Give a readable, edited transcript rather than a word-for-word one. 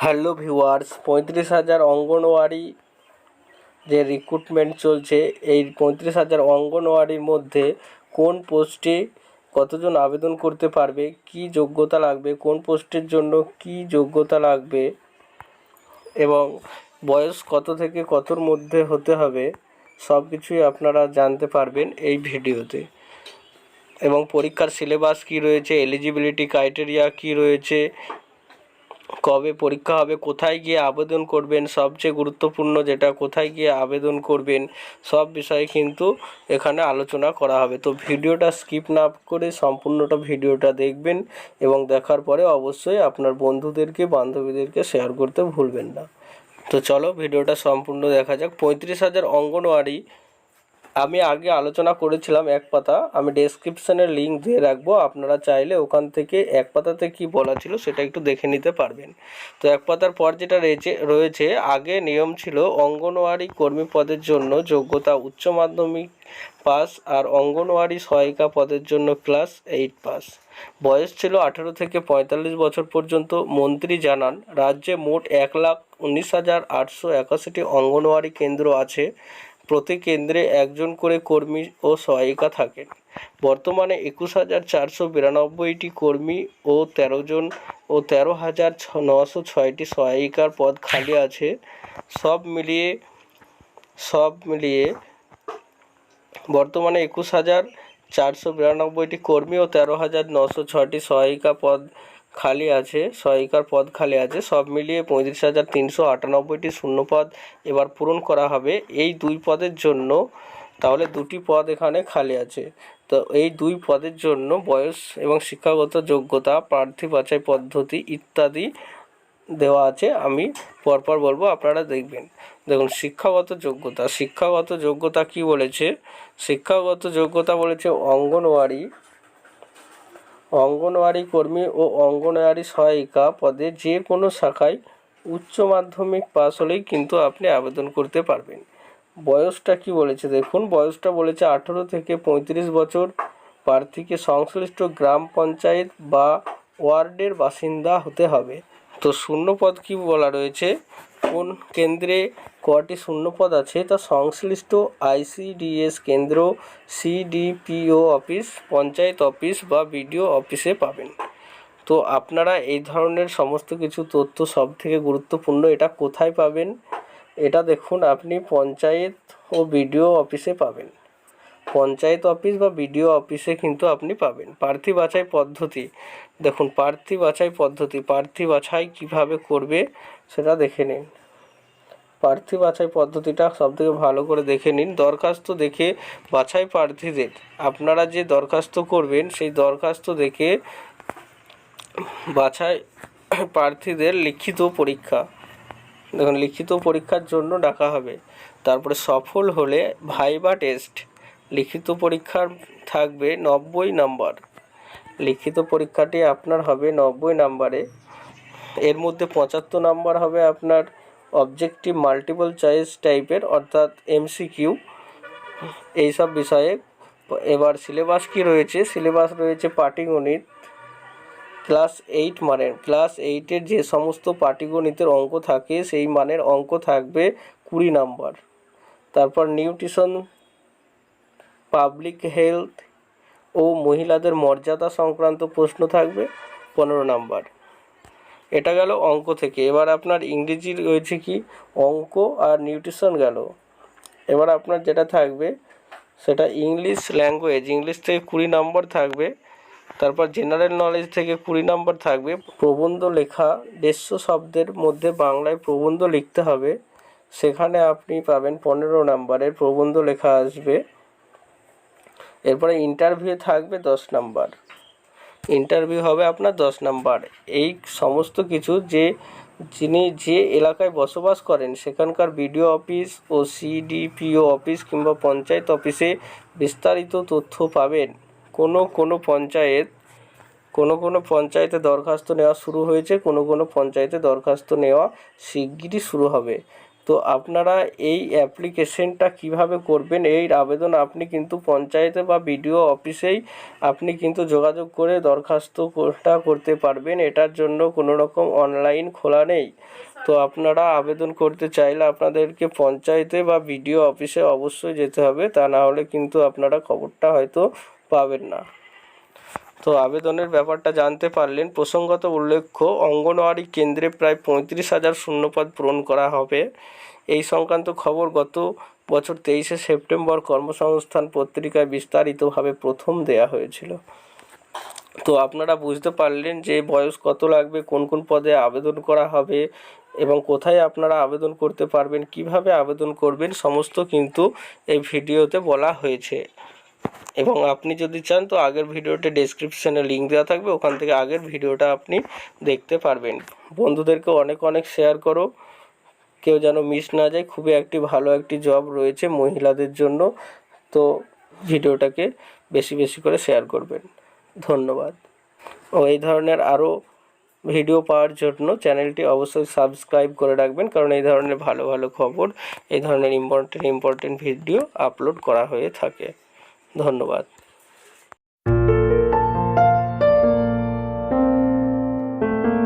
Hello viewers, 35,000 anganwadi যে recruitment চলছে, এই 35,000 অঙ্গনওয়াড়ির মধ্যে কোন পোস্টে কতজন আবেদন করতে পারবে, কি যোগ্যতা লাগবে, কোন পোস্টের জন্য কি যোগ্যতা লাগবে এবং বয়স কত থেকে কতর মধ্যে হতে হবে, সব কিছুই আপনারা জানতে পারবেন এই ভিডিওতে। এবং পরীক্ষার সিলেবাস কী রয়েছে, এলিজিবিলিটি ক্রাইটেরিয়া কী রয়েছে, কবে পরীক্ষা হবে, কোথায় গিয়ে আবেদন করবেন, সবচেয়ে গুরুত্বপূর্ণ যেটা কোথায় গিয়ে আবেদন করবেন, সব বিষয়ে কিন্তু এখানে আলোচনা করা হবে। তো ভিডিওটা স্কিপ না করে সম্পূর্ণটা ভিডিওটা দেখবেন এবং দেখার পরে অবশ্যই আপনার বন্ধুদেরকে বান্ধবীদেরকে শেয়ার করতে ভুলবেন না। তো চলো ভিডিওটা সম্পূর্ণ দেখা যাক। 35,000 অঙ্গনওয়াড়ি আমি আগে আলোচনা করেছিলাম এক পাতা, আমি ডেসক্রিপশানের লিঙ্ক দিয়ে রাখবো, আপনারা চাইলে ওখান থেকে এক পাতাতে কি বলা ছিল সেটা একটু দেখে নিতে পারবেন। তো এক পাতার পর যেটা রয়েছে আগে নিয়ম ছিল অঙ্গনওয়াড়ি কর্মী পদের জন্য যোগ্যতা উচ্চ মাধ্যমিক পাস আর অঙ্গনওয়াড়ি সহায়িকা পদের জন্য ক্লাস 8 পাস। বয়স ছিল 18 থেকে 45 বছর পর্যন্ত। মন্ত্রী জানান, রাজ্যে মোট 1,19,881টি অঙ্গনওয়াড়ি কেন্দ্র আছে। প্রতি কেন্দ্রে একজন করে কর্মী ও সহায়িকা থাকেন। বর্তমানে 21,492টি কর্মী ও 13,906টি সহায়িকার পদ খালি আছে। সব মিলিয়ে বর্তমানে 21,492টি কর্মী ও 13,906টি সহায়িকার পদ খালি আছে। সব মিলিয়ে 35,398টি শূন্যপদ এবার পূরণ করা হবে এই দুই পদের জন্য। তাহলে দুটি পদ এখানে খালি আছে। তো এই দুই পদের জন্য বয়স এবং শিক্ষাগত যোগ্যতা, প্রার্থী বাছাই পদ্ধতি ইত্যাদি দেওয়া আছে, আমি পরপর বলবো, আপনারা দেখবেন। দেখুন, শিক্ষাগত যোগ্যতা কি বলেছে। শিক্ষাগত যোগ্যতা বলেছে অঙ্গনওয়াড়ি কর্মী ও অঙ্গনওয়াড়ি সহায়িকা পদে যে কোনো শাখায় উচ্চ মাধ্যমিক পাস হলেই কিন্তু আপনি আবেদন করতে পারবেন। বয়সটা কি বলেছে দেখুন, বয়সটা বলেছে 18 থেকে 35 বছর। প্রার্থীকে সংশ্লিষ্ট গ্রাম পঞ্চায়েত বা ওয়ার্ডের বাসিন্দা হতে হবে। তো শূন্যপদ কি বলা রয়েছে, কোন কেন্দ্রে কটি শূন্যপদ আছে, তা সংশ্লিষ্ট ICDS কেন্দ্র, CDPO অফিস, পঞ্চায়েত অফিস বা BDO অফিসে পাবেন। তো আপনারা এই ধরনের সমস্ত কিছু তথ্য সবথেকে গুরুত্বপূর্ণ, এটা কোথায় পাবেন, এটা দেখুন আপনি পঞ্চায়েত ও BDO অফিসে পাবেন। পঞ্চায়েত অফিস বা BDO অফিসে কিন্তু আপনি পাবেন। প্রার্থী বাছাই পদ্ধতি দেখুন, প্রার্থী বাছাই কিভাবে করবে সেটা দেখে নিন। প্রার্থী বাছাই পদ্ধতিটা সবথেকে ভালো করে দেখে নিন। দরখাস্ত দেখে বাছাই প্রার্থীদের, আপনারা যে দরখাস্ত করবেন সেই দরখাস্ত দেখে বাছাই প্রার্থীদের লিখিত পরীক্ষা, দেখুন লিখিত পরীক্ষার জন্য ডাকা হবে। তারপরে সফল হলে ভাইবা টেস্ট, লিখিত পরীক্ষার থাকবে 90 নাম্বার। লিখিত পরীক্ষাটি আপনার হবে 90 নাম্বারে। এর মধ্যে 75 নাম্বার হবে আপনার অবজেক্টিভ মাল্টিপল চয়েস টাইপের, অর্থাৎ MCQ এইসব বিষয়ে। এবার সিলেবাস কি রয়েছে, সিলেবাস রয়েছে পাটিগণিত ক্লাস 8 মানের, ক্লাস 8-এর যে সমস্ত পাটিগণিতের অঙ্ক থাকে সেই মানের অঙ্ক থাকবে 20 নাম্বার। তারপর নিউট্রিশন, পাবলিক হেলথ ও মহিলাদের মর্যাদা সংক্রান্ত প্রশ্ন থাকবে 15 নাম্বার। এটা গেল অঙ্ক থেকে। এবার আপনার ইংরেজি রয়েছে কি, অঙ্ক আর নিউট্রিশন গেল। এবার আপনার যেটা থাকবে সেটা ইংলিশ ল্যাঙ্গুয়েজ, ইংলিশ থেকে 20 নাম্বার থাকবে। তারপর জেনারেল নলেজ থেকে 20 নাম্বার থাকবে। প্রবন্ধ লেখা 150 শব্দের মধ্যে বাংলায় প্রবন্ধ লিখতে হবে, সেখানে আপনি পাবেন 15 নাম্বারের প্রবন্ধ লেখা আসবে। এরপরে ইন্টারভিউ থাকবে 10 নাম্বার, ইন্টারভিউ হবে আপনার 10 নাম্বার। এই সমস্ত কিছু যিনি যে এলাকায় বসবাস করেন সেখানকার BDO অফিস ও CDPO অফিস কিংবা পঞ্চায়েত অফিসে বিস্তারিত তথ্য পাবেন। কোনো পঞ্চায়েতে দরখাস্ত নেওয়া শুরু হয়েছে, কোনো পঞ্চায়েতে দরখাস্ত নেওয়া শিগগিরই শুরু হবে। তো আপনারা এই অ্যাপ্লিকেশনটা কিভাবে করবেন, এই আবেদন আপনি কিন্তু পঞ্চায়েতে বা বিডিও অফিসেই আপনি কিন্তু যোগাযোগ করে দরখাস্তটা করতে পারবেন। এটার জন্য কোনো রকম অনলাইন খোলা নেই। তো আপনারা আবেদন করতে চাইলে আপনাদেরকে পঞ্চায়েতে বা বিডিও অফিসে অবশ্যই যেতে হবে, তা না হলে কিন্তু আপনারা খবরটা হয়তো পাবেন না। তো আবেদনের ব্যাপারটা জানতে পারলেন। প্রসঙ্গত উল্লেখ্য, অঙ্গনওয়াড়ি কেন্দ্রে প্রায় 35,000 শূন্যপদ পূরণ করা হবে। এই সংক্রান্ত খবর গত বছর 23শে সেপ্টেম্বর কর্মসংস্থান পত্রিকায় বিস্তারিতভাবে প্রথম দেয়া হয়েছিল। তো আপনারা বুঝতে পারলেন যে বয়স কত লাগবে, কোন কোন পদে আবেদন করা হবে এবং কোথায় আপনারা আবেদন করতে পারবেন, কিভাবে আবেদন করবেন, সমস্ত কিন্তু এই ভিডিওতে বলা হয়েছে। এবং আপনি যদি চান তো আগের ভিডিওতে ডেসক্রিপশানে লিঙ্ক দেওয়া থাকবে, ওখান থেকে আগের ভিডিওটা আপনি দেখতে পারবেন। বন্ধুদেরকে অনেক অনেক শেয়ার করো, কেউ যেন মিস না যায়। খুবই একটি ভালো একটি জব রয়েছে মহিলাদের জন্য। তো ভিডিওটাকে বেশি বেশি করে শেয়ার করবেন। ধন্যবাদ। ও এই ধরনের আরও ভিডিও পাওয়ার জন্য চ্যানেলটি অবশ্যই সাবস্ক্রাইব করে রাখবেন, কারণ এই ধরনের ভালো ভালো খবর, এই ধরনের ইম্পর্টেন্ট ভিডিও আপলোড করা হয়ে থাকে। ধন্যবাদ।